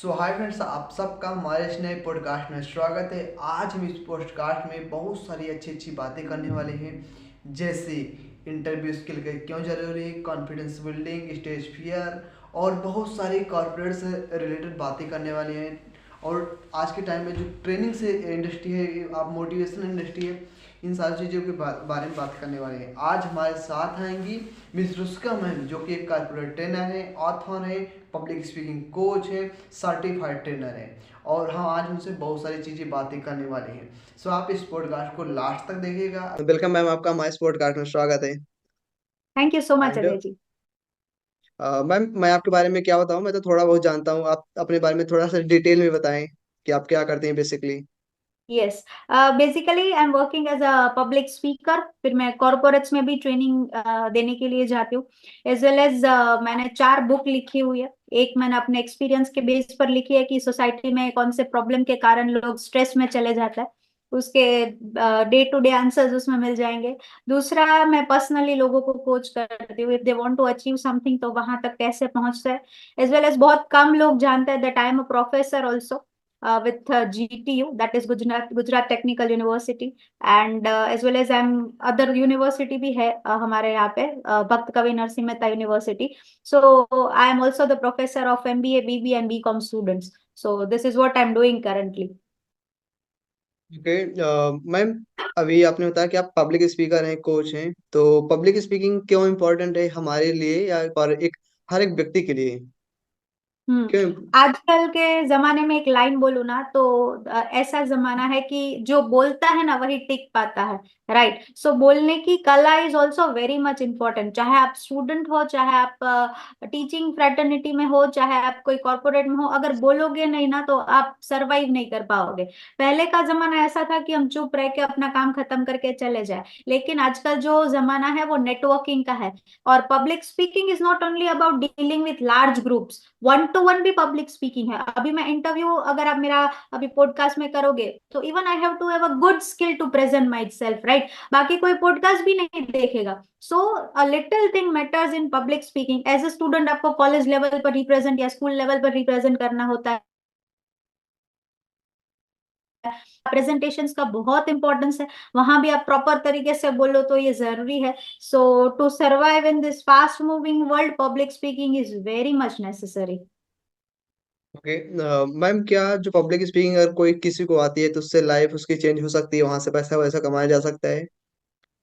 सो hi friends, आप सबका हमारे इस नए पॉडकास्ट में स्वागत है। आज हम इस पॉडकास्ट में बहुत सारी अच्छी अच्छी बातें करने वाले हैं, जैसे इंटरव्यू स्किल के क्यों जरूरी, कॉन्फिडेंस बिल्डिंग, स्टेज फियर और बहुत सारी कॉर्पोरेट से रिलेटेड बातें करने वाले हैं। और आज के टाइम में जो ट्रेनिंग से इंडस्ट्री है, आप मोटिवेशनल इंडस्ट्री है, इन सारी चीज़ों के बारे में बात करने वाले हैं। आज हमारे साथ आएंगी मिस रुस्का मैम, जो कि एक कॉर्पोरेट ट्रेनर है, ऑथर है, पब्लिक स्पीकिंग कोच है, सर्टिफाइड ट्रेनर है। और हाँ, आज उनसे बहुत सारी चीज़ें बातें करने वाली हैं। सो आप इस पॉडकास्ट को लास्ट तक देखिएगा। वेलकम मैम, आपका हमारे इस पॉडकास्ट में स्वागत है। Thank you so much and Ajay ji. Ma'am, मैं आपके बारे में क्या बताऊँ, मैं तो थोड़ा बहुत जानता हूँ। आप अपने बारे में थोड़ा सा डिटेल में बताएं कि आप क्या करते हैं basically. Yes, basically I am working as a public speaker. फिर मैं कॉर्पोरेट्स में भी ट्रेनिंग देने के लिए जाती हूँ। एज वेल एज मैंने 4 बुक लिखी हुई है। एक मैंने अपने एक्सपीरियंस के बेस पर लिखी है कि सोसाइटी में कौन से प्रॉब्लम के कारण लोग स्ट्रेस में चले जाता है, उसके डे टू डे आंसर्स उसमें मिल जाएंगे। दूसरा, मैं पर्सनली लोगों को कोच करती हूँ, if they want to achieve something तो वहां तक कैसे पहुंचते हैं। एज वेल एज बहुत कम लोग जानते हैं that I am a professor also with GTU, that is Gujarat Technical University, and as well as I'm other university भी है हमारे यहाँ पे Bhakta Kavi Narsinh Mehta University. So I am also the professor of MBA, BB and BCom students. So this is what I'm doing currently. Okay ma'am, अभी आपने बताया कि आप पब्लिक स्पीकर हैं, कोच हैं, तो पब्लिक स्पीकिंग क्यों इम्पोर्टेंट है हमारे लिए या और एक हर एक व्यक्ति के लिए? हम्म। क्यों? आजकल के जमाने में एक लाइन बोलूं ना तो ऐसा जमाना है कि जो बोलता है ना वही टिक पाता है। राइट, सो बोलने की कला is also very much important. चाहे आप स्टूडेंट हो, चाहे आप टीचिंग फ्रेटर्निटी में हो, चाहे आप कोई कॉर्पोरेट में हो, अगर बोलोगे नहीं ना तो आप सरवाइव नहीं कर पाओगे। पहले का जमाना ऐसा था कि हम चुप रह के अपना काम खत्म करके चले जाए, लेकिन आजकल जो जमाना है वो नेटवर्किंग का है। और public speaking is not only about dealing with large groups, one two one भी पब्लिक स्पीकिंग है। अभी मैं इंटरव्यू अगर आप मेरा अभी पॉडकास्ट में करोगे तो even I have to have a good skill to present myself, right. बाकी कोई पॉडकास्ट भी नहीं देखेगा। So a little thing matters in public speaking. As a student आपको कॉलेज लेवल पर रिप्रेजेंट या स्कूल लेवल पर रिप्रेजेंट करना होता है। प्रेजेंटेशंस का बहुत इंपॉर्टेंस है, वहां भी आप प्रॉपर तरीके से बोलो तो ये जरूरी है। So to survive in this fast moving world, public speaking is very much necessary. Okay ma'am, क्या जो पब्लिक स्पीकिंग अगर कोई किसी को आती है तो उससे लाइफ उसकी चेंज हो सकती है, वहां से पैसा वैसा कमाया जा सकता है?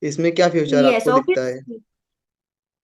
इसमें क्या फ्यूचर यस, आपको दिखता है? ऑब्वियसली।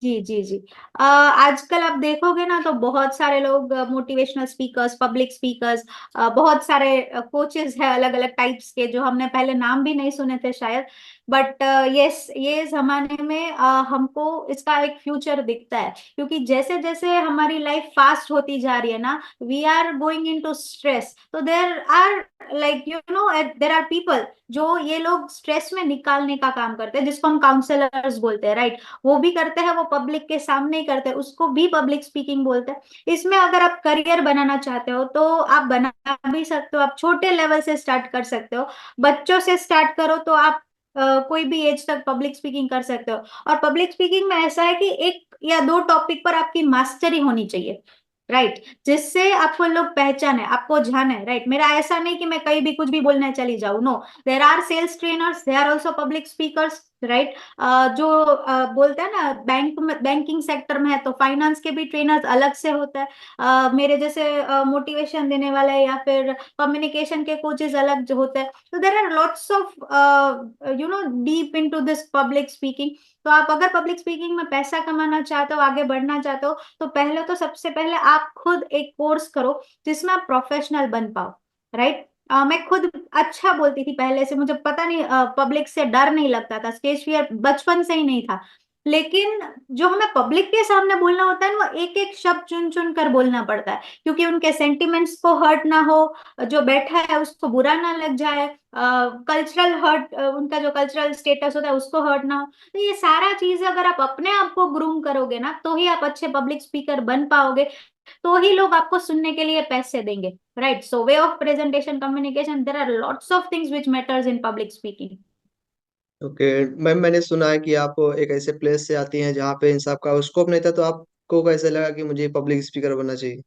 जी जी जी। आजकल आप देखोगे ना तो बहुत सारे लोग मोटिवेशनल स्पीकर्स, पब्लिक स्पीकर्स, बहुत सारे कोचेस हैं अलग अलग टाइप्स के जो हमने पहले नाम भी नहीं सुने थे शायद। बट यस, ये जमाने में हमको इसका एक फ्यूचर दिखता है, क्योंकि जैसे जैसे हमारी लाइफ फास्ट होती जा रही है ना, we are going into stress. तो there are like you know there are people जो ये लोग स्ट्रेस में निकालने का काम करते हैं, जिसको हम काउंसलर्स बोलते हैं, राइट। वो भी करते हैं, वो पब्लिक के सामने ही करते हैं, उसको भी पब्लिक स्पीकिंग बोलते हैं। इसमें अगर आप करियर बनाना चाहते हो तो आप बना भी सकते हो, आप छोटे लेवल से स्टार्ट कर सकते हो। बच्चों से स्टार्ट करो तो आप कोई भी एज तक पब्लिक स्पीकिंग कर सकते हो। और पब्लिक स्पीकिंग में ऐसा है कि 1 या 2 टॉपिक पर आपकी मास्टरी होनी चाहिए, राइट, जिससे आपको लोग पहचाने, आपको जाने, राइट। मेरा ऐसा नहीं कि मैं कहीं भी कुछ भी बोलने चली जाऊं, no. There are sales trainers, they are also public speakers, right. जो बोलते हैं ना बैंक में, बैंकिंग सेक्टर में है तो फाइनेंस के भी ट्रेनर्स अलग से होता है। मेरे जैसे मोटिवेशन देने वाले या फिर कम्युनिकेशन के कोचेस अलग जो होते हैं। तो there are lots of deep into this public speaking. तो आप अगर पब्लिक स्पीकिंग में पैसा कमाना चाहते हो, आगे बढ़ना चाहते हो, तो पहले तो सबसे पहले आप खुद एक कोर्स करो जिसमें आप प्रोफेशनल बन पाओ, राइट। मैं खुद अच्छा बोलती थी पहले से, मुझे पता नहीं पब्लिक से डर नहीं लगता था, स्टेज फियर बचपन से ही नहीं था। लेकिन जो हमें पब्लिक के सामने बोलना होता है ना, वो एक एक शब्द चुन चुन कर बोलना पड़ता है, क्योंकि उनके सेंटिमेंट्स को हर्ट ना हो, जो बैठा है उसको बुरा ना लग जाए, कल्चरल हर्ट, उनका जो कल्चरल स्टेटस होता है उसको हर्ट ना हो। तो ये सारा चीज अगर आप अपने आप को ग्रूम करोगे ना तो ही आप अच्छे पब्लिक स्पीकर बन पाओगे, तो ही लोग आपको सुनने के लिए पैसे देंगे, right. So way of presentation, communication, there are lots of things which matters in public speaking. Okay ma'am, मैंने सुना है कि आप एक ऐसे प्लेस से आती हैं जहाँ पे इन सब का स्कोप नहीं था, तो आपको कैसे लगा कि मुझे पब्लिक स्पीकर बनना चाहिए?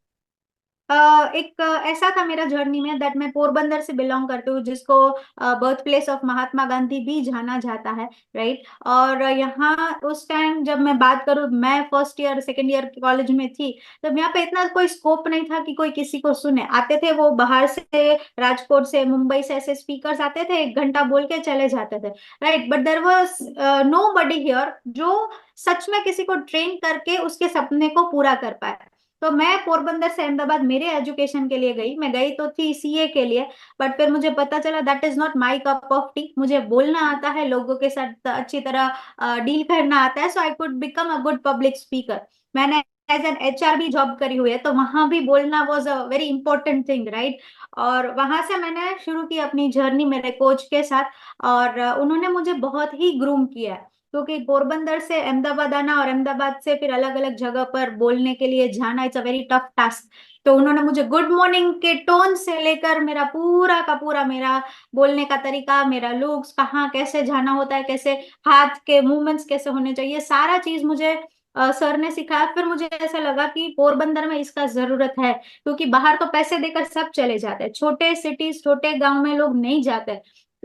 एक ऐसा था मेरा जर्नी में दैट मैं पोरबंदर से बिलोंग करती हूँ, जिसको birth place of Mahatma Gandhi भी जाना जाता है, राइट। और यहाँ उस टाइम जब मैं बात करूँ, मैं first year second year college में थी, तब यहाँ पे इतना कोई स्कोप नहीं था कि कोई किसी को सुने। आते थे वो बाहर से, राजकोट से, मुंबई से ऐसे स्पीकर्स आते थे, 1 घंटा बोल के चले जाते थे, right. But there was nobody here जो सच में किसी को ट्रेन करके उसके सपने को पूरा कर पाए। तो मैं पोरबंदर से अहमदाबाद मेरे एजुकेशन के लिए गई। मैं गई तो थी सीए के लिए, बट फिर मुझे पता चला that is not my cup of T. मुझे बोलना आता है, लोगों के साथ अच्छी तरह डील करना आता है, so I could become a good public speaker. मैंने एज एन एचआर भी जॉब करी हुई है, तो वहां भी बोलना was a very important thing, right. और वहां से मैंने शुरू की अपनी जर्नी मेरे कोच के साथ, और उन्होंने मुझे बहुत ही ग्रूम किया है। क्योंकि पोरबंदर से अहमदाबाद आना और अहमदाबाद से फिर अलग अलग जगह पर बोलने के लिए जाना, it's a very tough task. तो उन्होंने मुझे गुड मॉर्निंग के टोन से लेकर मेरा पूरा का पूरा, मेरा बोलने का तरीका, मेरा लुक्स, कहाँ कैसे जाना होता है, कैसे हाथ के मूवमेंट्स कैसे होने चाहिए, सारा चीज मुझे सर ने सिखाया। फिर मुझे ऐसा लगा कि पोरबंदर में इसका जरूरत है, क्योंकि बाहर तो पैसे देकर सब चले जाते हैं, छोटे सिटीज छोटे गांव में लोग नहीं जाते।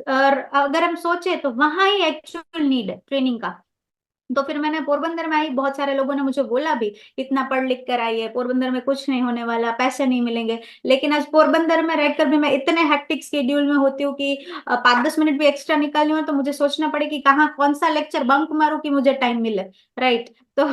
और अगर हम सोचे तो वहां ही एक्चुअल नीड है ट्रेनिंग का। तो फिर मैंने पोरबंदर में आई, बहुत सारे लोगों ने मुझे बोला भी, इतना पढ़ लिख कर आई है, पोरबंदर में कुछ नहीं होने वाला, पैसे नहीं मिलेंगे। लेकिन आज पोरबंदर में रहकर भी मैं इतने हेक्टिक स्केड्यूल में होती हूँ कि 5-10 मिनट भी एक्स्ट्रा निकालनी हो तो मुझे सोचना पड़े कि कहाँ कौन सा लेक्चर बंक मारूं कि मुझे टाइम मिले, राइट। तो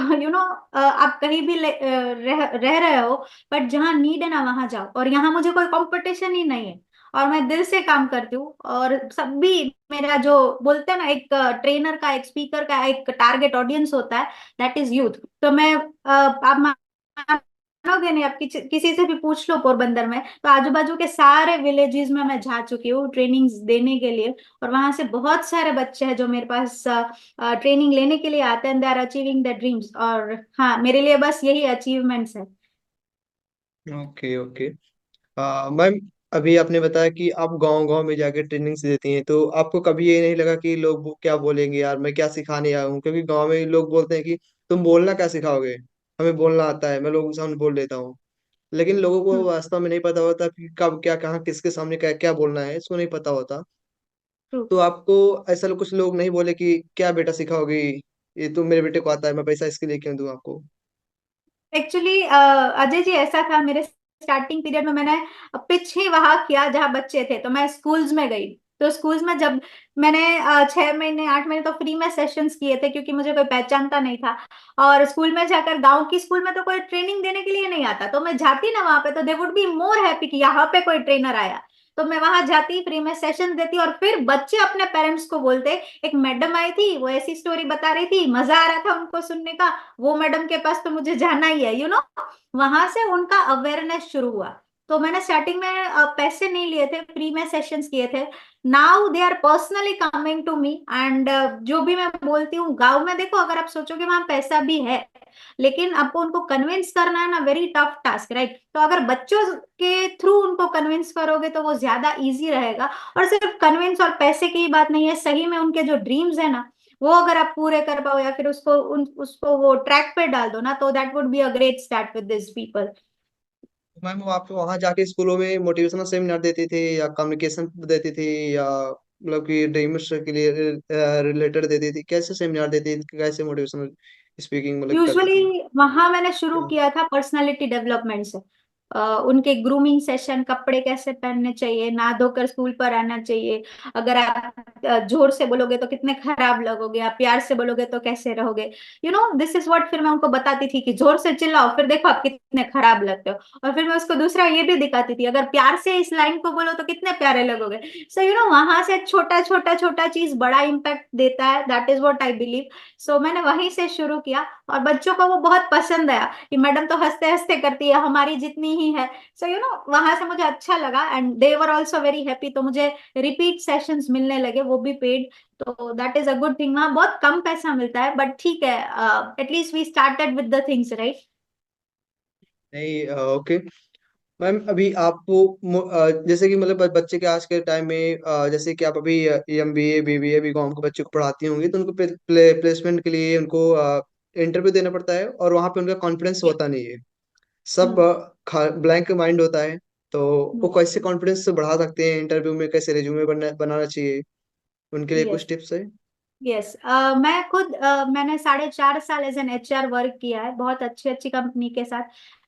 आप कहीं भी रह रहे हो, बट जहाँ नीड है ना वहां जाओ। और यहाँ मुझे कोई कंपटीशन ही नहीं है, और मैं दिल से काम करती हूँ। और सभी, मेरा जो बोलते हैं ना, एक ट्रेनर का, एक स्पीकर का एक टारगेट ऑडियंस होता है, दैट इज यूथ। तो मैं आप मानोगे नहीं, आप किसी से भी पूछ लो पोरबंदर में, तो आजू बाजू के सारे विलेजेस में मैं जा चुकी हूँ ट्रेनिंग्स देने के लिए। और वहां से बहुत सारे बच्चे हैं जो मेरे पास ट्रेनिंग लेने के लिए आते हैं, they are achieving the dreams. और हाँ, मेरे लिए बस यही अचीवमेंट्स है। Okay okay. मैम, अभी आपने बताया कि आप गांव गांव में जाके ट्रेनिंग्स देती हैं, तो आपको कभी ये नहीं लगा कि लोग क्या बोलेंगे, यार मैं क्या सिखाने आया हूँ? क्योंकि गांव में लोग बोलते हैं कि तुम बोलना क्या सिखाओगे, हमें बोलना आता है, मैं लोगों के सामने बोल लेता हूँ। लेकिन लोगों को वास्तव में नहीं पता होता कि कब क्या कहाँ किसके सामने क्या क्या बोलना है, इसको नहीं पता होता। ट्रू। तो आपको ऐसा कुछ लोग नहीं बोले कि क्या बेटा सिखाओगी, ये तो मेरे बेटे को आता है, मैं पैसा इसके लिए क्यों दूं आपको? एक्चुअली अजय जी, ऐसा था मेरे स्टार्टिंग पीरियड में, मैंने पिच ही वहां किया जहाँ बच्चे थे। तो मैं स्कूल्स में गई, तो स्कूल्स में जब मैंने 6 महीने 8 महीने तो फ्री में सेशंस किए थे, क्योंकि मुझे कोई पहचानता नहीं था। और स्कूल में जाकर, गांव की स्कूल में तो कोई ट्रेनिंग देने के लिए नहीं आता, तो मैं जाती ना वहां पे, तो they would be more happy कि यहाँ पे कोई ट्रेनर आया। तो मैं वहां जाती, फ्री में सेशन देती, और फिर बच्चे अपने पेरेंट्स को बोलते, एक मैडम आई थी, वो ऐसी स्टोरी बता रही थी, मजा आ रहा था उनको सुनने का, वो मैडम के पास तो मुझे जाना ही है, वहां से उनका अवेयरनेस शुरू हुआ। तो मैंने स्टार्टिंग में पैसे नहीं लिए थे, फ्री में सेशंस किए थे। Now they are personally coming to me, and जो भी मैं बोलती हूँ, गांव में देखो, अगर आप सोचोगे वहां पैसा भी है, लेकिन आपको उनको कन्विंस करना है ना, वेरी टफ टास्क, राइट। तो अगर बच्चों के थ्रू उनको कन्विंस करोगे तो वो ज्यादा इजी रहेगा। और सिर्फ कन्विंस और पैसे की ही बात नहीं है, सही में उनके जो ड्रीम्स है ना, वो अगर आप पूरे कर पाओ, या फिर उसको वो ट्रैक पे डाल दो ना, तो that would be a great start with this people. Ma'am, वो आपको वहां जाके स्कूलों में मोटिवेशनल सेमिनार देते थे या कम्युनिकेशन देते थे, या मतलब कि ड्रीमर्स के लिए रिलेटेड देते थे? कैसे सेमिनार देते थे, कैसे मोटिवेशनल स्पीकिंग मतलब करती यूजुअली थी? वहां मैंने शुरू क्या? किया था पर्सनालिटी डेवलपमेंट से। उनके ग्रूमिंग सेशन, कपड़े कैसे पहनने चाहिए, नहा धोकर स्कूल पर आना चाहिए, अगर आप जोर से बोलोगे तो कितने खराब लगोगे, आप प्यार से बोलोगे तो कैसे रहोगे, दिस इज व्हाट। फिर मैं उनको बताती थी कि जोर से चिल्लाओ, फिर देखो आप कितने खराब लगते हो। और फिर मैं उसको दूसरा ये भी दिखाती थी, अगर प्यार से इस लाइन को बोलो तो कितने प्यारे लगोगे। सो वहां से छोटा छोटा छोटा चीज बड़ा इम्पैक्ट देता है, that is what I believe. So मैंने वहीं से शुरू किया, और बच्चों को वो बहुत पसंद आया कि मैडम तो हंसते हंसते करती है, हमारी जितनी ही है। सो वहां से मुझे अच्छा लगा, and they were also very happy. तो मुझे रिपीट सेशंस मिलने लगे, वो भी पेड। तो that is a good thing. वहाँ बहुत कम पैसा मिलता है, बट ठीक है, at least we started with the things, right. नहीं, ओके। मैम, अभी आपको जैसे कि मतलब बच्चे के आज के टाइम में, जैसे कि आप अभी एमबीए बीबीए बीकॉम के बच्चे को पढ़ाती होंगी, तो उनको प्लेसमेंट के लिए उनको इंटरव्यू देना पड़ता है, और वहाँ पे उनका कॉन्फिडेंस होता नहीं है। सब हम्म। ब्लैंक माइंड होता है, तो वो हम्म। कैसे कॉन्फिडेंस बढ़ा सकते हैं इंटरव्यू में, कैसे रिज्यूमे बनाना चाहिए, उनके लिए कुछ यस। टिप्स है? यस। मैं खुद मैंने 4.5 साल एज एन एचआर वर्क किया है, बहुत अच्छी अच्छी कंपनी के साथ।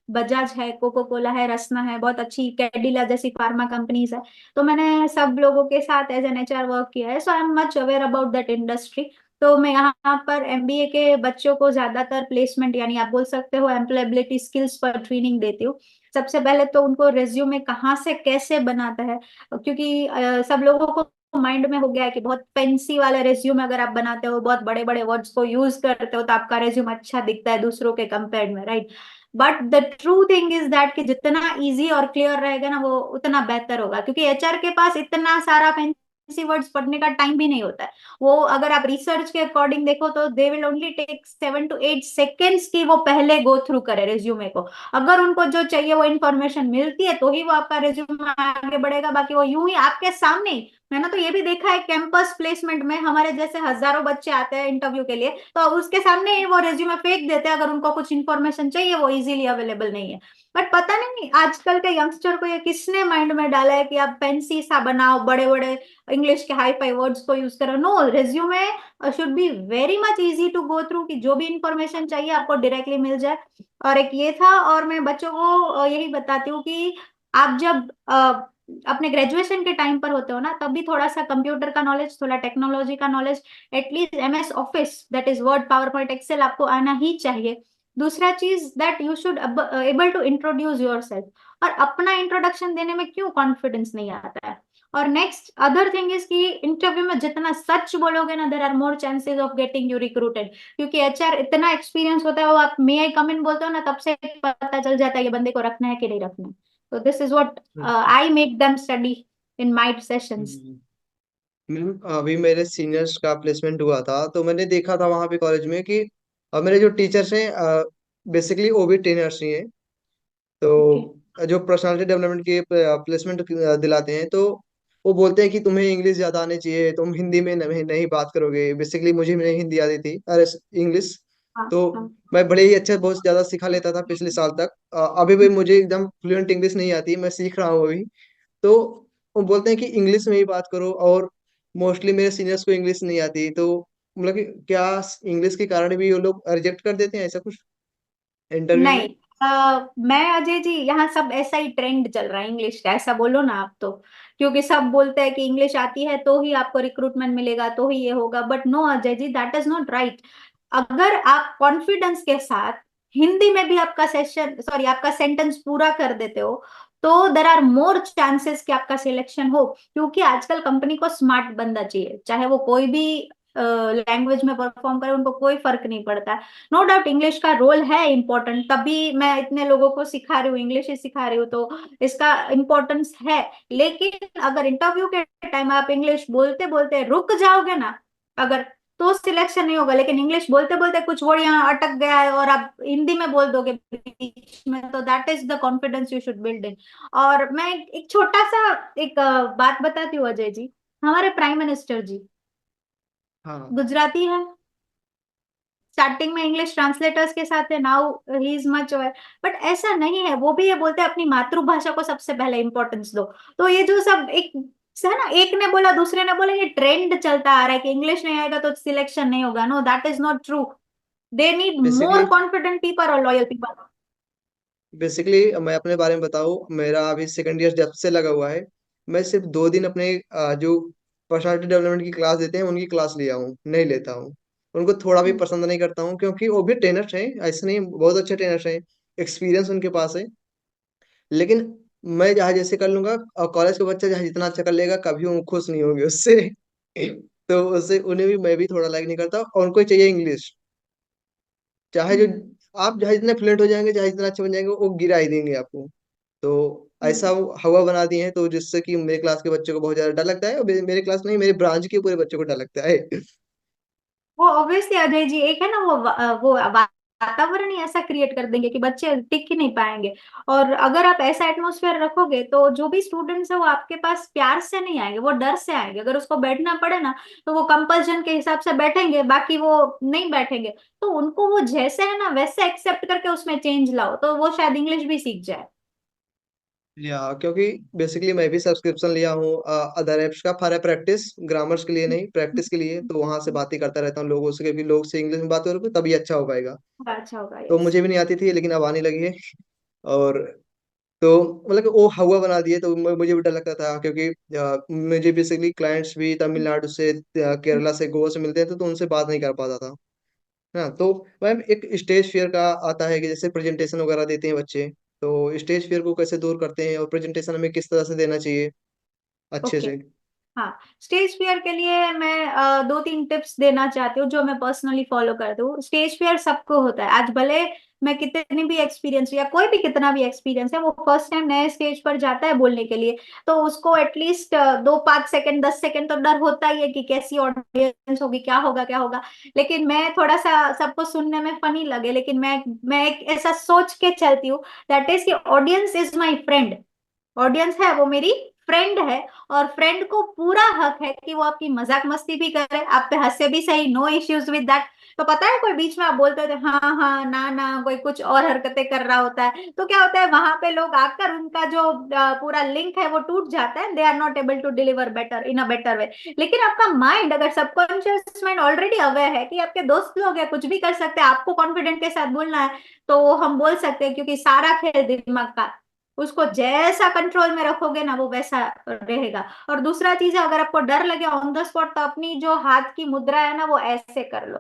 बजाज है, कोको कोला है, रसना है, बहुत अच्छी कैडिला जैसी फार्मा कंपनीज है। तो मैंने सब लोगों के साथ एज एन एचआर वर्क किया है, so I am much aware about that industry. तो मैं यहाँ पर एमबीए के बच्चों को ज्यादातर प्लेसमेंट, यानी आप बोल सकते हो एम्प्लॉयबिलिटी स्किल्स पर ट्रेनिंग देती हूँ। सबसे पहले तो उनको रेज्यूमे कहाँ से कैसे बनाता है, क्योंकि सब लोगों को माइंड में हो गया है कि बहुत फैंसी वाला रेज्यूम अगर आप बनाते हो, बहुत बड़े बड़े वर्ड्स को यूज करते हो, तो आपका रेज्यूम अच्छा दिखता है दूसरों के कंपेयर में, right? But the true thing is that कि जितना इजी और क्लियर रहेगा ना, वो उतना बेहतर होगा, क्योंकि एचआर के पास इतना सारा फैंसी वर्ड्स पढ़ने का टाइम भी नहीं होता है। वो अगर आप रिसर्च के अकॉर्डिंग देखो तो they will only take 7 to 8 seconds की वो पहले गो थ्रू करे रेज्यूमे को। अगर उनको जो चाहिए वो इन्फॉर्मेशन मिलती है तो ही वो आपका रेज्यूमे आगे बढ़ेगा, बाकी वो यूं ही आपके सामने ही। मैंने तो ये भी देखा है कैंपस प्लेसमेंट में हमारे जैसे हजारों बच्चे आते हैं इंटरव्यू के लिए, तो उसके सामने ही वो रेज्यूमे फेंक देते हैं, अगर उनको कुछ इन्फॉर्मेशन चाहिए वो इजीली अवेलेबल नहीं है। बट पता नहीं आजकल के यंगस्टर को ये किसने माइंड में डाला है कि आप फैंसी सा बनाओ, बड़े बड़े इंग्लिश के हाई फाई वर्ड्स को यूज करो। No, resume should be very much easy to go through, कि जो भी इंफॉर्मेशन चाहिए आपको डायरेक्टली मिल जाए। और एक ये था, और मैं बच्चों को यही बताती हूँ कि आप जब अपने ग्रेजुएशन के टाइम पर होते हो ना, तब भी थोड़ा सा कंप्यूटर का नॉलेज, थोड़ा टेक्नोलॉजी का knowledge, at least MS Office, that is Word, PowerPoint, Excel आपको आना ही चाहिए। दूसरा चीज, that you should able to introduce yourself. और अपना इंट्रोडक्शन देने में क्यों कॉन्फिडेंस नहीं आता है। और नेक्स्ट अदर थिंग इज कि इंटरव्यू में जितना सच बोलोगे ना, there are more chances of getting you recruited, क्योंकि एचआर इतना एक्सपीरियंस होता है, वो आप मे आई कम इन बोलते हो ना, तब से पता चल जाता है ये बंदे को रखना है कि नहीं रखना है। So this is what I make them study in my sessions. Ma'am, अभी मेरे सीनियर्स का प्लेसमेंट हुआ था, तो मैंने देखा था वहाँ पे कॉलेज में कि मेरे जो टीचर्स हैं बेसिकली वो भी ट्रेनर्स ही हैं। Okay. तो जो पर्सनालिटी डेवलपमेंट के प्लेसमेंट दिलाते हैं, तो वो बोलते हैं कि तुम्हें इंग्लिश ज्यादा आनी चाहिए, तुम हिंदी में नहीं बात करोगे। बेसिकली मुझे नहीं हिंदी आती थी, अरे इंग्लिश। हाँ तो हाँ। मैं बड़े ही अच्छा, बहुत ज्यादा सिखा लेता था पिछले साल तक। अभी भी मुझे एकदम फ्लुएंट इंग्लिश नहीं आती, मैं सीख रहा हूँ अभी। तो वो बोलते हैं कि इंग्लिश में ही बात करो, और मोस्टली मेरे सीनियर्स को इंग्लिश नहीं आती, तो मतलब कि क्या इंग्लिश के कारण भी वो लोग रिजेक्ट कर देते हैं ऐसा कुछ इंटरव्यू में? नहीं, मैं अजय जी, यहाँ सब ऐसा ही ट्रेंड चल रहा है इंग्लिश का, ऐसा बोलो ना आप तो। क्योंकि सब बोलते हैं कि इंग्लिश आती है तो ही आपको रिक्रूटमेंट मिलेगा, तो ही ये होगा, but no Ajay ji, that is not right. अगर आप कॉन्फिडेंस के साथ हिंदी में भी आपका सेशन, सॉरी, आपका सेंटेंस पूरा कर देते हो, तो देर आर मोर चांसेस कि आपका सिलेक्शन हो। क्योंकि आजकल कंपनी को स्मार्ट बंदा चाहिए, चाहे वो कोई भी लैंग्वेज में परफॉर्म करे, उनको कोई फर्क नहीं पड़ता। नो डाउट इंग्लिश का रोल है इम्पोर्टेंट, तभी मैं इतने लोगों को सिखा रही हूँ, इंग्लिश ही सिखा रही हूँ, तो इसका इम्पोर्टेंस है। लेकिन अगर इंटरव्यू के टाइम आप इंग्लिश बोलते बोलते रुक जाओगे ना, अगर, तो सिलेक्शन नहीं होगा। लेकिन इंग्लिश बोलते बोलते कुछ वर्ड यहाँ अटक गया है और आप हिंदी में बोल दोगे बीच में, तो that is the confidence you should build in. और मैं एक छोटा सा एक बात बताती हूँ अजय जी। हमारे प्राइम मिनिस्टर जी हाँ। गुजराती है, स्टार्टिंग में इंग्लिश ट्रांसलेटर्स के साथ है, now he is much aware. But ऐसा नहीं है, वो भी ये बोलते हैं अपनी मातृभाषा को सबसे पहले इंपॉर्टेंस दो। तो ये जो सब एक है ना, एक ने बोला दूसरे ने बोला, ये ट्रेंड चलता आ रहा है कि इंग्लिश नहीं आएगा तो सिलेक्शन नहीं होगा। No, that is not true. They need basically more confident people और लॉयल पीपल। बेसिकली मैं अपने बारे में बताऊँ, मेरा अभी सेकंड ईयर जब से लगा हुआ है, मैं सिर्फ 2 दिन अपने जो पर्सनालिटी डेवलपमेंट की क्लास देते हैं उनकी क्लास लिया हूँ, नहीं लेता हूँ। उनको थोड़ा भी पसंद नहीं करता हूँ, क्योंकि वो भी ट्रेनर्स हैं, ऐसे नहीं, बहुत अच्छे ट्रेनर्स हैं, एक्सपीरियंस उनके पास है। लेकिन मैं जहाँ जैसे कर लूंगा, और कॉलेज का बच्चा जहाँ जितना अच्छा कर लेगा, कभी वो खुश नहीं होंगे उससे। तो उससे उन्हें भी, मैं भी थोड़ा लाइक नहीं करता, और उनको चाहिए इंग्लिश। चाहे जो आप जहाँ जितने फ्लुएंट हो जाएंगे, चाहे जितना अच्छे बन जाएंगे, वो गिरा ही देंगे आपको। तो ऐसा वो हवा बना दिए हैं, तो जिससे कि मेरे क्लास के बच्चों को बहुत ज्यादा डर लगता है, और मेरे क्लास नहीं, मेरे ब्रांच के पूरे बच्चों को डर लगता है। वो ऑब्वियसली अजय जी, एक है ना वो वातावरण ही ऐसा क्रिएट कर देंगे कि बच्चे टिक ही नहीं पाएंगे। और अगर आप ऐसा एटमोसफेयर रखोगे तो जो भी स्टूडेंट्स है वो आपके पास प्यार से नहीं आएंगे, वो डर से आएंगे। अगर उसको बैठना पड़े ना, तो वो कंपल्शन के हिसाब से बैठेंगे, बाकी वो नहीं बैठेंगे। तो उनको वो जैसे है ना वैसे एक्सेप्ट करके उसमें चेंज लाओ, तो वो शायद इंग्लिश भी सीख जाए। या क्योंकि बेसिकली मैं भी सब्सक्रिप्शन लिया हूँ अदर एप्स का फॉर प्रैक्टिस, ग्रामर्स के लिए नहीं, प्रैक्टिस के लिए। तो वहां से बातें करता रहता हूँ लोगों से, क्योंकि लोग से इंग्लिश में बात करोगे तभी अच्छा हो पाएगा। अच्छा होगा, तो यस। मुझे भी नहीं आती थी, लेकिन अब आने लगी है। और तो मतलब कि वो हवा बना दिए, तो मुझे भी डर लगता था, क्योंकि मुझे बेसिकली क्लाइंट्स भी तमिलनाडु से, केरला से, गोवा से मिलते थे, तो उनसे बात नहीं कर पाता था। हाँ, तो मैम एक स्टेज फियर का आता है कि जैसे प्रेजेंटेशन वगैरह देते हैं बच्चे, तो स्टेज फियर को कैसे दूर करते हैं और प्रेजेंटेशन हमें किस तरह से देना चाहिए अच्छे ओके। से। हाँ, स्टेज फियर के लिए मैं दो तीन टिप्स देना चाहती हूँ जो मैं पर्सनली फॉलो करती हूँ। स्टेज फियर सबको होता है, आज भले मैं कितनी भी एक्सपीरियंस या कोई भी कितना भी एक्सपीरियंस है, वो फर्स्ट टाइम नए स्टेज पर जाता है बोलने के लिए, तो उसको एटलीस्ट 2 5 सेकंड 10 सेकंड तो डर होता ही है कि कैसी ऑडियंस होगी, क्या होगा क्या होगा। लेकिन मैं थोड़ा सा सबको सुनने में फनी लगे, लेकिन मैं एक ऐसा सोच के चलती हूँ, दैट इज कि audience is my friend. Audience है वो मेरी फ्रेंड है, और फ्रेंड को पूरा हक है कि वो आपकी मजाक मस्ती भी करे, आप पे हंसे भी सही, नो इश्यूज विद दैट। तो पता है, कोई बीच में आप बोलते होते हाँ हाँ ना ना, कोई कुछ और हरकतें कर रहा होता है, तो क्या होता है, वहां पे लोग आकर उनका जो पूरा लिंक है वो टूट जाता है, they are not able to deliver better in a better way. लेकिन आपका माइंड, अगर सबकॉन्शियस माइंड ऑलरेडी अवेयर है कि आपके दोस्त लोग हैं, कुछ भी कर सकते हैं, आपको कॉन्फिडेंट के साथ बोलना है, तो हम बोल सकते हैं, क्योंकि सारा खेल दिमाग का, उसको जैसा कंट्रोल में रखोगे ना वो वैसा रहेगा। और दूसरा चीज है, अगर आपको डर लगे ऑन द स्पॉट, तो अपनी जो हाथ की मुद्रा है ना वो ऐसे कर लो,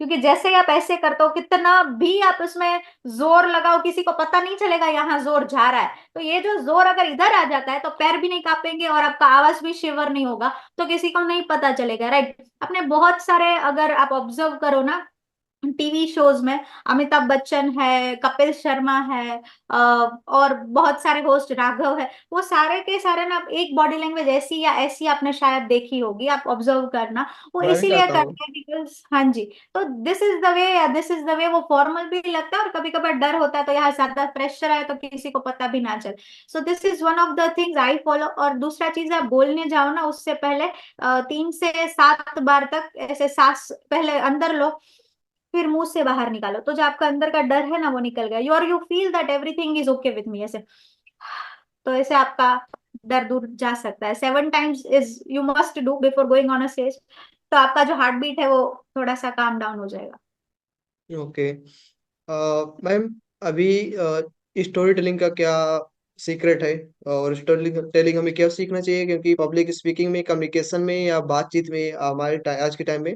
क्योंकि जैसे ही आप ऐसे करते हो, कितना भी आप उसमें जोर लगाओ, किसी को पता नहीं चलेगा यहाँ जोर जा रहा है। तो ये जो जोर अगर इधर आ जाता है तो पैर भी नहीं कांपेंगे और आपका आवाज भी शिवर नहीं होगा, तो किसी को नहीं पता चलेगा, राइट। अपने बहुत सारे, अगर आप ऑब्जर्व करो ना, टीवी शोज में, अमिताभ बच्चन है, कपिल शर्मा है, और बहुत सारे होस्ट, राघव है, वो सारे के सारे ना एक बॉडी लैंग्वेज ऐसी या ऐसी आपने शायद देखी होगी, आप ऑब्जर्व करना, वो मैं भी इसीलिए करता हूँ। करते हैं बिकॉज, हाँ जी, तो दिस इज द वे या दिस इज द वे, वो फॉर्मल भी लगता है, और कभी कभार डर होता है तो यहाँ ज्यादा प्रेशर आए तो किसी को पता भी ना चले। So this is one of the things I follow. और दूसरा चीज है, आप बोलने जाओ ना उससे पहले 3 से 7 बार तक ऐसे सांस पहले अंदर लो, फिर मुंह से बाहर निकालो, तो जो आपका अंदर का डर है ना वो निकल गया, you feel that everything is okay with me, ऐसे। तो ऐसे आपका डर दूर जा सकता है। 7 times is you must do before going on a stage, तो आपका जो हार्ट बीट है वो थोड़ा सा काम डाउन हो जाएगा। ओके। मैम, अभी स्टोरी टेलिंग का क्या सीक्रेट है, और स्टोरी टेलिंग हमें क्या सीखना चाहिए, क्योंकि पब्लिक स्पीकिंग में, कम्युनिकेशन में या बातचीत में हमारे आज के टाइम में,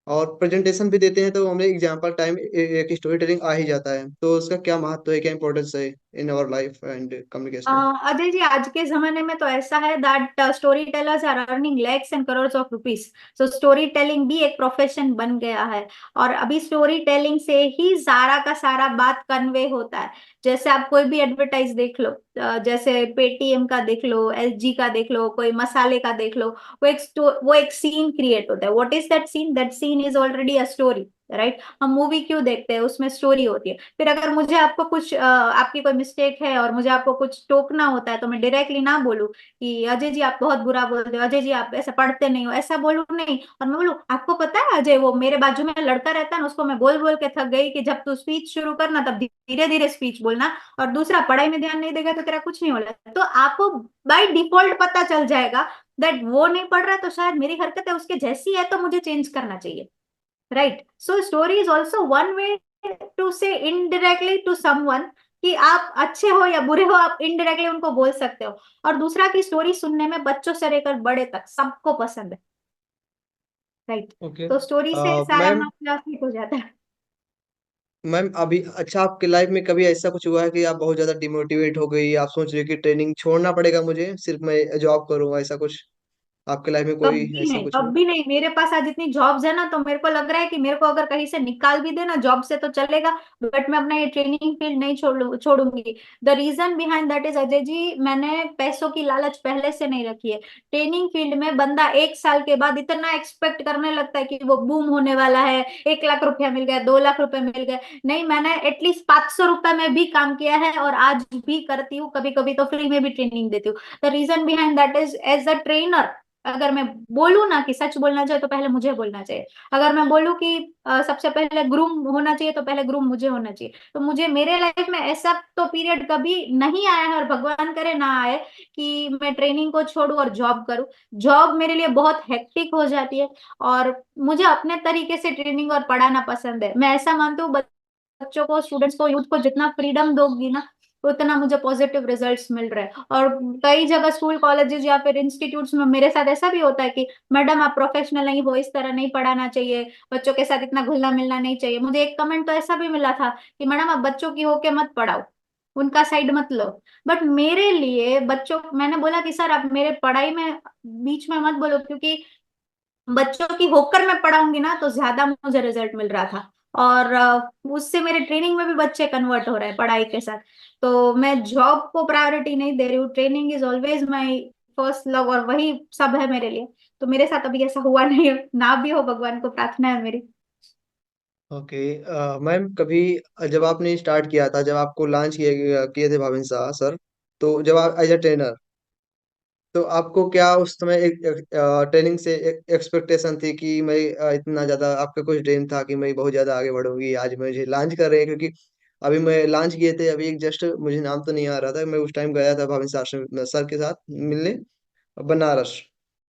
और प्रेजेंटेशन भी देते हैं तो हमें एग्जाम्पल टाइम एक स्टोरी टेलिंग आ ही जाता है, तो उसका क्या महत्व है, क्या इंपॉर्टेंस है in our life and communication. Ajay ji, आज के जमाने में तो ऐसा है that story tellers are earning lakhs and crore of rupees. So story telling भी एक प्रोफेशन बन गया है, और अभी स्टोरी टेलिंग से ही सारा का सारा बात कन्वे होता है। जैसे आप कोई भी एडवर्टाइज देख लो, जैसे पेटीएम का देख लो, एलजी का देख लो, कोई मसाले का देख लो, वो एक सीन क्रिएट होता है। What is that scene? That scene is already a story, right. हम मूवी क्यों देखते हैं? उसमें स्टोरी होती है। फिर अगर मुझे आपको कुछ आपकी कोई मिस्टेक है और मुझे आपको कुछ टोकना होता है, तो मैं डायरेक्टली ना बोलूं कि अजय जी आप बहुत बुरा बोलते हो, अजय जी आप ऐसा पढ़ते नहीं हो, ऐसा बोलूं नहीं। और मैं बोलूं, आपको पता है अजय, वो मेरे बाजू में लड़का रहता है ना, उसको मैं बोल बोल के थक गई कि जब तू स्पीच शुरू करना तब धीरे धीरे स्पीच बोलना, और दूसरा पढ़ाई में ध्यान नहीं देगा तो तेरा कुछ नहीं होगा। तो आपको बाय डिफॉल्ट पता चल जाएगा दैट वो नहीं पढ़ रहा, तो शायद मेरी हरकत है उसके जैसी है, तो मुझे चेंज करना चाहिए, right. So story is also one way to say indirectly to someone, कि आप अच्छे हो या बुरे हो, आप इनडायरेक्टली उनको बोल सकते हो। और दूसरा की स्टोरी सुनने में बच्चों से लेकर बड़े तक सबको पसंद है, राइट। ओके। तो स्टोरी से सारा मैम, मामला ठीक हो जाता है। मैम अभी अच्छा, आपके लाइफ में कभी ऐसा कुछ हुआ है कि आप बहुत ज्यादा डिमोटिवेट हो गई, आप सोच रहे हो कि ट्रेनिंग छोड़ना पड़ेगा मुझे, सिर्फ मैं जॉब करूँ, ऐसा कुछ आपके लाइफ में कोई कभी ऐसा नहीं, कुछ हो। कभी नहीं। मेरे पास आज इतनी जॉब्स है ना, तो मेरे को लग रहा है कि मेरे को अगर कहीं से निकाल भी देना जॉब से तो चलेगा, बट मैं अपना ये ट्रेनिंग फील्ड नहीं छोड़ूंगी। The reason behind that is, Ajay ji, मैंने पैसों की लालच पहले से नहीं रखी है। ट्रेनिंग फील्ड में बंदा 1 साल के बाद इतना एक्सपेक्ट करने लगता है कि वो बूम होने वाला है, 1 लाख रुपया मिल गया, 2 लाख रुपए मिल गए। नहीं, मैंने एटलीस्ट 500 रुपए में भी काम किया है, और आज भी करती हूँ, कभी कभी तो फ्री में भी ट्रेनिंग देती हूँ। The reason behind that is, as a trainer अगर मैं बोलूँ ना कि सच बोलना चाहिए तो पहले मुझे बोलना चाहिए। अगर मैं बोलूँ कि सबसे पहले ग्रूम होना चाहिए तो पहले ग्रूम मुझे होना चाहिए। तो मुझे मेरे लाइफ में ऐसा तो पीरियड कभी नहीं आया है, और भगवान करे ना आए, कि मैं ट्रेनिंग को छोड़ूं और जॉब करूं। जॉब मेरे लिए बहुत हेक्टिक हो जाती है, और मुझे अपने तरीके से ट्रेनिंग और पढ़ाना पसंद है। मैं ऐसा मानती हूँ, बच्चों को, स्टूडेंट्स को, यूथ को जितना फ्रीडम दोगी ना, उतना मुझे पॉजिटिव रिजल्ट्स मिल रहे हैं। और कई जगह स्कूल कॉलेजेस या फिर इंस्टीट्यूट्स में मेरे साथ ऐसा भी होता है कि मैडम आप प्रोफेशनल नहीं हो, इस तरह नहीं पढ़ाना चाहिए, बच्चों के साथ इतना घुलना मिलना नहीं चाहिए। मुझे एक कमेंट तो ऐसा भी मिला था कि मैडम आप बच्चों की होके मत पढ़ाओ, उनका साइड मत लो। बट मेरे लिए बच्चों, मैंने बोला कि सर आप मेरे पढ़ाई में बीच में मत बोलो, क्योंकि बच्चों की होकर मैं पढ़ाऊंगी ना तो ज्यादा मुझे रिजल्ट मिल रहा था। और उससे मेरे ट्रेनिंग में भी बच्चे कन्वर्ट हो रहे हैं पढ़ाई के साथ। तो मैं जॉब को प्रायोरिटी नहीं दे रही हूँ, training is always my first love, और वही सब है मेरे लिए। तो मेरे साथ अभी ऐसा हुआ नहीं है, ना भी हो, भगवान को प्रार्थना है मेरी। ओके। मैम कभी जब आपने स्टार्ट किया था, जब आपको लॉन्च किए किए थे भाविन शाह सर, तो जब आप एज अ ट्रेनर, तो आपको क्या उस समय एक ट्रेनिंग से एक्सपेक्टेशन थी कि मैं इतना ज्यादा, आपका कुछ ड्रीम था कि मैं बहुत ज्यादा आगे बढ़ूंगी, आज मुझे लॉन्च कर रहे हैं? क्योंकि अभी मैं लॉन्च किए थे अभी, एक जस्ट मुझे नाम तो नहीं आ रहा था, मैं उस टाइम गया था भाविन सर के साथ मिलने बनारस।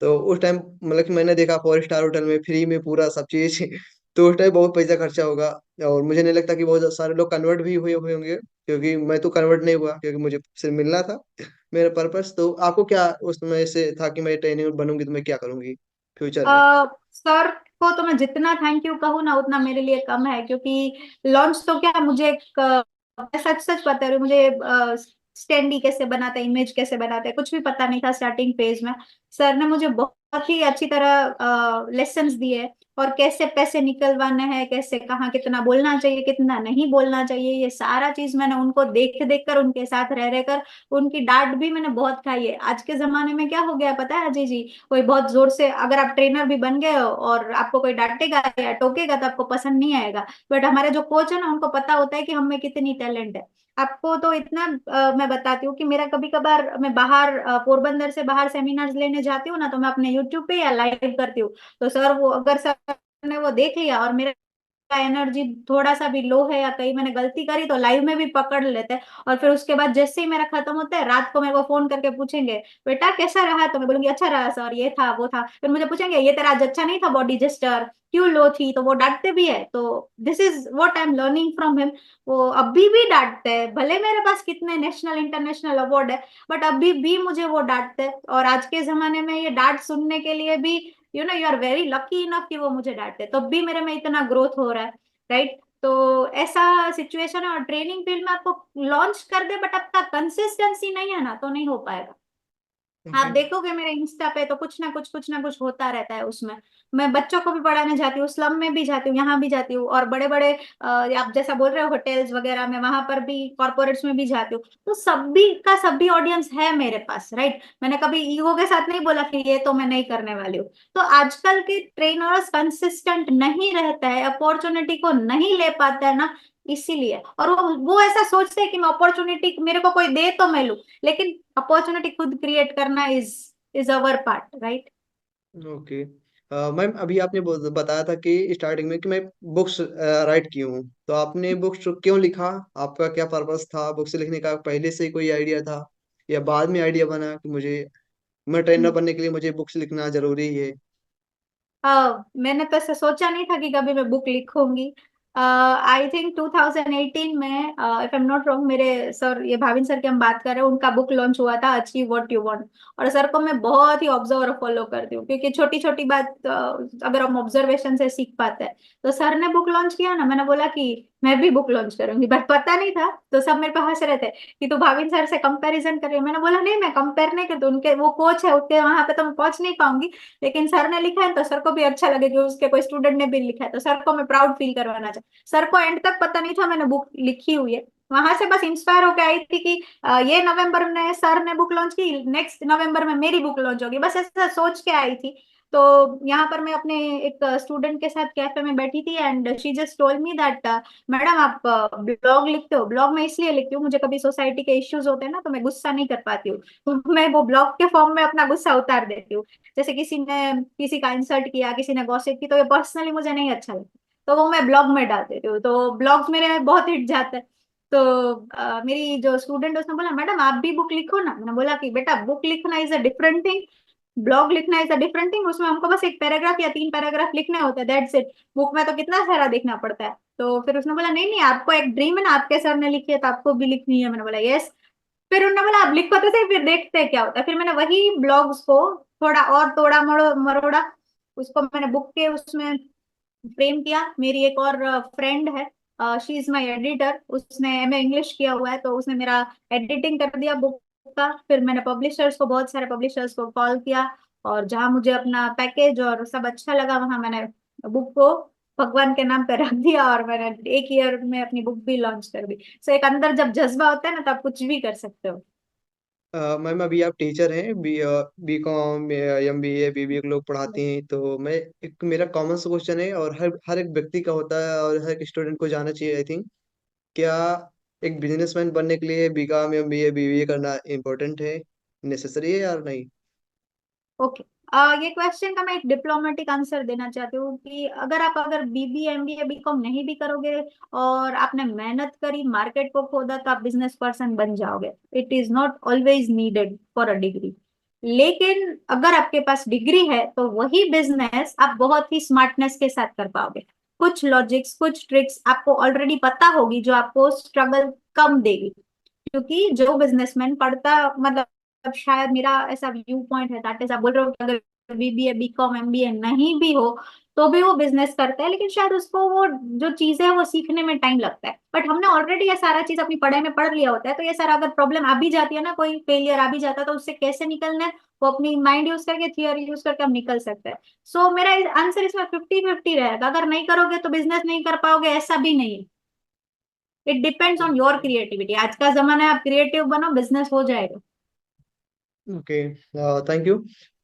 तो उस टाइम मतलब कि मैंने देखा 4 स्टार होटल में फ्री में पूरा सब चीज तो उस टाइम बहुत पैसा खर्चा होगा, और मुझे नहीं लगता कि बहुत सारे लोग कन्वर्ट भी हुए होंगे, क्योंकि मैं तो कन्वर्ट नहीं हुआ, क्योंकि मुझे सिर्फ मिलना था मेरा पर्पस। तो आपको क्या उसमें से था कि मैं ट्रेनिंग बनूंगी तो मैं क्या करूंगी फ्यूचर में? सर को तो मैं जितना थैंक यू कहूँ ना उतना मेरे लिए कम है, क्योंकि लॉन्च तो क्या, मुझे एक सच सच बता रही हूँ, मुझे स्टैंडी कैसे बनाते हैं, इमेज कैसे बनाते हैं, कुछ भी पता नहीं था स्टार्टिंग फेज में। सर ने मुझे बहुत ही अच्छी तरह लेसन्स दिए, और कैसे पैसे निकलवाने हैं, कैसे कहाँ कितना बोलना चाहिए कितना नहीं बोलना चाहिए, ये सारा चीज मैंने उनको देख देख कर, उनके साथ रह रहकर, उनकी डांट भी मैंने बहुत खाई है। आज के जमाने में क्या हो गया पता है अजय जी, कोई बहुत जोर से, अगर आप ट्रेनर भी बन गए हो और आपको कोई डांटेगा या टोकेगा तो आपको पसंद नहीं आएगा। बट हमारे जो कोच है ना, उनको पता होता है कि हम में कितनी टैलेंट है। आपको तो इतना मैं बताती हूँ कि मेरा कभी कभार, मैं बाहर पोरबंदर से बाहर सेमिनार्स लेने जाती हूँ ना, तो मैं अपने यूट्यूब पे या लाइव करती हूँ। तो सर वो, अगर सर ने वो देख लिया और मेरा एनर्जी थोड़ा सा भी लो है या कहीं मैंने गलती करी, तो लाइव में भी पकड़ लेते हैं। और फिर उसके बाद जैसे ही मेरा खत्म होता है, रात को मेरे को फोन करके पूछेंगे बेटा कैसा रहा, तो मैं बोलूंगी अच्छा रहा सर, ये था वो था। फिर मुझे पूछेंगे ये तेरा आज अच्छा नहीं था बॉडी जेस्टर, क्यों लो थी, तो वो डांटते भी है। तो this is what I am learning from him. वो अभी भी डांटते हैं, भले मेरे पास कितने नेशनल इंटरनेशनल अवार्ड है, बट अभी भी मुझे वो डांटते हैं। और आज के जमाने में ये डांट सुनने के लिए भी, you are very lucky enough कि वो मुझे डांटते, तो भी मेरे में इतना ग्रोथ हो रहा है, राइट। तो ऐसा सिचुएशन है, और ट्रेनिंग फील्ड में आपको लॉन्च कर दे बट आपका कंसिस्टेंसी नहीं है ना, तो नहीं हो पाएगा। आप ओके। देखोगे मेरे इंस्टा पे तो कुछ ना कुछ होता रहता है उसमें। मैं बच्चों को भी पढ़ाने जाती हूँ, स्लम में भी जाती हूँ, यहाँ भी जाती हूँ, और बड़े बड़े आप जैसा बोल रहे हो होटल्स वगैरह में, वहां पर भी, कॉर्पोरेट्स में भी जाती हूँ। तो सभी का सभी ऑडियंस है मेरे पास, राइट। मैंने कभी ईगो के साथ नहीं बोला कि ये तो मैं नहीं करने वाली हूँ। तो आजकल के ट्रेनर्स कंसिस्टेंट नहीं रहता है, अपॉर्चुनिटी को नहीं ले पाता है ना, इसीलिए। और वो ऐसा सोचते हैं कि मैं अपॉर्चुनिटी मेरे को कोई दे तो मैं लूं, लेकिन अपॉर्चुनिटी खुद क्रिएट करना is our part, right. Okay. Ma'am अभी आपने बताया था कि स्टार्टिंग में कि मैं बुक्स राइट की हूँ, तो आपने बुक्स क्यों लिखा? आपका क्या पर्पस था बुक्स लिखने का? पहले से ही कोई आइडिया था या बाद में आइडिया बना कि मुझे, मैं ट्रेनर बनने के लिए मुझे बुक्स लिखना जरूरी है? मैंने तो ऐसा सोचा नहीं था कि कभी मैं बुक लिखूंगी। आई थिंक 2018 में, if I am not wrong, मेरे सर, ये भाविन सर की हम बात कर रहे हैं, उनका बुक लॉन्च हुआ था अचीव व्हाट यू वांट। और सर को मैं बहुत ही ऑब्जर्व और फॉलो करती हूँ, क्योंकि छोटी छोटी बात अगर हम ऑब्जर्वेशन से सीख पाते हैं। तो सर ने बुक लॉन्च किया ना, मैंने बोला कि मैं भी बुक लॉन्च करूंगी, बट पता नहीं था। तो सब मेरे पे हंस रहे थे कि तू भाविन सर से कंपैरिजन कर रही है। मैंने बोला नहीं, मैं कंपेयर नहीं करती, उनके वो कोच है, उनके वहां पे तो मैं पहुंच नहीं पाऊंगी। लेकिन सर ने लिखा है तो सर को भी अच्छा लगे कि उसके कोई स्टूडेंट ने भी लिखा है, तो सर को मैं प्राउड फील करवाना चाहती। सर को एंड तक पता नहीं था मैंने बुक लिखी हुई है। वहां से बस इंस्पायर होकर आई थी कि ये नवंबर में सर ने बुक लॉन्च की, नेक्स्ट नवंबर में मेरी बुक लॉन्च होगी, बस ऐसा सोच के आई थी। तो यहाँ पर मैं अपने एक स्टूडेंट के साथ कैफे में बैठी थी and she just told me that madam आप ब्लॉग लिखते हो। ब्लॉग मैं इसलिए लिखती हूँ, मुझे कभी सोसाइटी के इश्यूज होते हैं ना तो मैं गुस्सा नहीं कर पाती हूँ, तो मैं वो ब्लॉग के फॉर्म में अपना गुस्सा उतार देती हूँ। जैसे किसी ने किसी का इंसल्ट किया, किसी ने गॉसिप की, तो ये पर्सनली मुझे नहीं अच्छा लगता, तो वो मैं ब्लॉग में डाल देती हूँ, तो ब्लॉग्स मेरे बहुत हिट जाते हैं। तो मेरी जो स्टूडेंट है उसने बोला मैडम आप भी बुक लिखो ना। मैंने बोला कि बेटा बुक लिखना is a different thing, blog लिखना इज अ डिफरेंट थिंग, उसमें हमको बस एक पैराग्राफ या 3 पैराग्राफ लिखने होते हैं, दैट्स इट। बुक में तो कितना सारा देखना पड़ता है। तो फिर उसने बोला नहीं नहीं, आपको एक ड्रीम है ना, आपके सर ने लिखी है तो आपको भी लिखनी है। मैंने बोला यस। फिर उन्होंने बोला आप लिखो तो सही, फिर देखते हैं क्या होता है। फिर मैंने वही ब्लॉग्स को थोड़ा और तोड़ा मरोड़ा, उसको मैंने बुक के उसमें फ्रेम किया। मेरी एक और फ्रेंड है, शी इज माई एडिटर, उसने एमए इंग्लिश किया हुआ है, तो उसने मेरा एडिटिंग कर दिया बुक का। फिर मैंने पब्लिशर्स को, बहुत सारे पब्लिशर्स को कॉल किया, और जहां मुझे अपना पैकेज और सब अच्छा लगा वहां मैंने बुक को भगवान के नाम पे रख दिया, और मैंने 1 ईयर में अपनी बुक भी लॉन्च कर दी। सो एक अंदर जब जज्बा होता है ना, तो आप कुछ भी कर सकते हो। मैम अभी आप टीचर हैं, B com M B A B B A के लोग पढ़ाती हैं, तो मैं एक मेरा कॉमन सा क्वेश्चन है और हर हर एक व्यक्ति का होता है और हर एक स्टूडेंट को जाना चाहिए आई थिंक। क्या एक बिजनेसमैन बनने के लिए बी कॉम एम बी ए करना इम्पोर्टेंट है, नेसेसरी है या नहीं? ओके, ये क्वेश्चन का मैं एक डिप्लोमेटिक आंसर देना चाहती हूँ कि अगर बीबीए एमबीए बीकॉम नहीं भी करोगे और आपने मेहनत करी, मार्केट को खोदा, तो आप बिजनेस पर्सन बन जाओगे। It is not always needed for a degree. लेकिन अगर आपके पास डिग्री है तो वही बिजनेस आप बहुत ही स्मार्टनेस के साथ कर पाओगे। कुछ लॉजिक्स, कुछ ट्रिक्स आपको ऑलरेडी पता होगी जो आपको स्ट्रगल कम देगी। क्योंकि जो बिजनेसमैन पढ़ता, मतलब शायद मेरा ऐसा व्यू पॉइंट है, दैट इज आप बोल रहे हो कि अगर बीबीए बीकॉम एमबीए नहीं भी हो तो भी वो बिजनेस करता है, लेकिन शायद उसको वो जो चीजें है वो सीखने में टाइम लगता है। बट हमने ऑलरेडी ये सारा चीज अपनी पढ़ाई में पढ़ लिया होता है, तो ये सारा अगर प्रॉब्लम आ भी जाती है ना, कोई फेलियर आ भी जाता है, तो उससे कैसे निकलना है वो अपनी माइंड यूज करके, थियोरी यूज करके हम निकल सकते हैं। सो मेरा आंसर इसमें 50-50 रहेगा। अगर नहीं करोगे तो बिजनेस नहीं कर पाओगे, ऐसा भी नहीं है। It depends on your creativity. आज का जमाना है, आप क्रिएटिव बनो, बिजनेस हो जाएगा। Okay, thank you.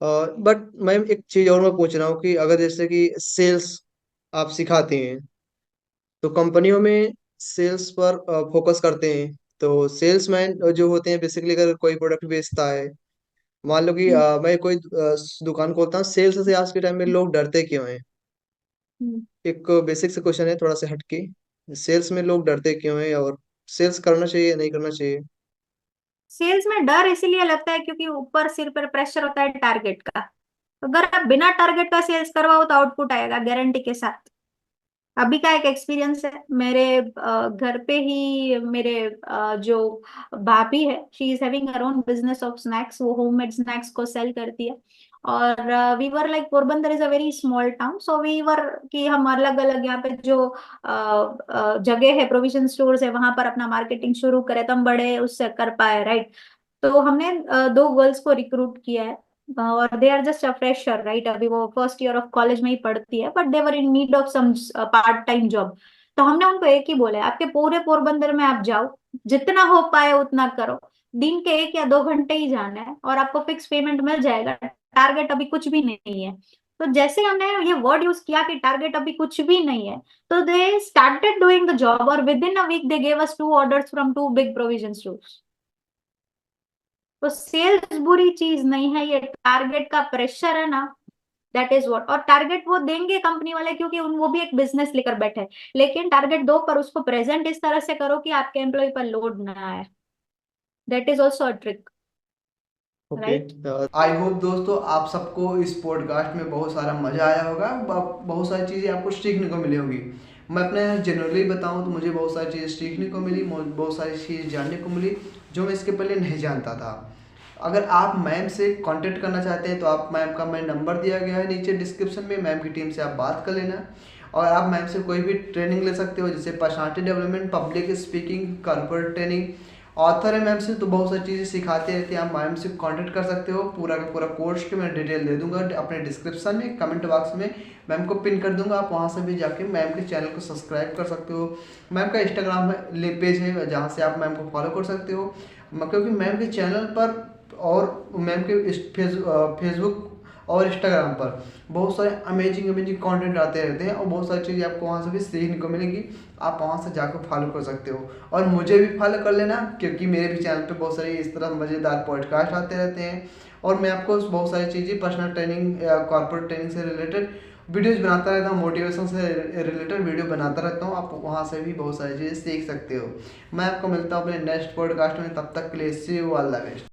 But ma'am एक चीज और मैं पूछ रहा हूँ कि अगर जैसे कि सेल्स आप सिखाते हैं तो कंपनियों में सेल्स पर फोकस करते हैं, तो सेल्समैन जो होते हैं बेसिकली अगर कोई प्रोडक्ट बेचता है, मान लो कि हम्म, मैं कोई दुकान खोलता हूँ, सेल्स से आज के टाइम में लोग डरते क्यों हैं? हम्म। एक बेसिक से क्वेश्चन है थोड़ा सा हटके, सेल्स में लोग डरते क्यों हैं और सेल्स करना चाहिए नहीं करना चाहिए? सेल्स में डर इसीलिए लगता है क्योंकि ऊपर सिर पर प्रेशर होता है टारगेट का। अगर आप बिना टारगेट का सेल्स करवाओ तो आउटपुट आएगा गारंटी के साथ। अभी का एक एक्सपीरियंस है मेरे घर पे ही, मेरे जो भाभी है, she is having her own business of snacks, वो होममेड स्नैक्स को सेल करती है। और we were like, Porbandar is a very small town, so we were कि हम अलग अलग यहाँ पे जो जगह है, प्रोविजन स्टोर्स है, वहां पर अपना मार्केटिंग शुरू करें तो हम बड़े उससे कर पाए, राइट। तो हमने 2 गर्ल्स को रिक्रूट किया है, और they are just a fresher, right, अभी वो फर्स्ट ईयर ऑफ कॉलेज में ही पढ़ती है, but they were in need of some part time job. तो हमने उनको एक ही बोला है, आपके पूरे पोरबंदर में आप जाओ, जितना हो पाए उतना करो, दिन के 1 या 2 घंटे ही जाना है और आपको फिक्स पेमेंट मिल जाएगा। टारगेट अभी कुछ भी नहीं है। तो जैसे हमने ये वर्ड यूज किया कि टारगेट अभी कुछ भी नहीं है, तो they started doing the job, और within a week they gave us 2 orders from 2 big provision stores. तो सेल्स बुरी चीज नहीं है, ये टारगेट का प्रेशर है ना, दैट इज व्हाट। और टारगेट वो देंगे कंपनी वाले क्योंकि उन वो भी एक बिजनेस लेकर बैठे हैं। लेकिन टारगेट दो, पर उसको प्रेजेंट इस तरह से करो कि आपके एम्प्लॉय पर लोड ना आए। That is also a trick, okay, right. I hope दोस्तों आप सबको इस पॉडकास्ट में बहुत सारा मज़ा आया होगा, बहुत सारी चीज़ें आपको सीखने को मिली होगी। मैं अपने जनरली बताऊं तो मुझे बहुत सारी चीज़ें सीखने को मिली, बहुत सारी चीज़ें जानने को मिली जो मैं इसके पहले नहीं जानता था। अगर आप मैम से कांटेक्ट करना चाहते हैं तो आप मैम का मैं नंबर दिया गया है नीचे डिस्क्रिप्शन में, मैम की टीम से आप बात कर लेना। और आप मैम से कोई भी ट्रेनिंग ले सकते हो, जैसे personality development, public speaking, corporate training. Author है मैम से, तो बहुत सारी चीज़ें सिखाते रहते हैं, आप मैम से कांटेक्ट कर सकते हो। पूरा का पूरा कोर्स की मैं डिटेल दे दूंगा अपने डिस्क्रिप्शन में, कमेंट बॉक्स में मैम को पिन कर दूंगा, आप वहाँ से भी जाके मैम के चैनल को सब्सक्राइब कर सकते हो। मैम का इंस्टाग्राम पेज है जहाँ से आप मैम को फॉलो कर सकते हो, क्योंकि मैम के चैनल पर और मैम के फेसबुक और इंस्टाग्राम पर बहुत सारे अमेजिंग अमेजिंग कंटेंट आते रहते हैं और बहुत सारी चीज़ें आपको वहाँ से भी सीखने को मिलेंगी। आप वहाँ से जाकर फॉलो कर सकते हो और मुझे भी फॉलो कर लेना, क्योंकि मेरे भी चैनल पे बहुत सारे इस तरह मज़ेदार पॉडकास्ट आते रहते हैं और मैं आपको बहुत सारी चीज़ें पर्सनल ट्रेनिंग या कॉर्पोरेट ट्रेनिंग से रिलेटेड वीडियोज़ बनाता रहता हूँ, मोटिवेशन से रिलेटेड वीडियो बनाता रहता हूँ। आप वहाँ से भी बहुत सारी चीज़ें सीख सकते हो। मैं आपको मिलता हूँ अपने नेक्स्ट पॉडकास्ट में, तब तक के लिए सी यू, ऑल द बेस्ट।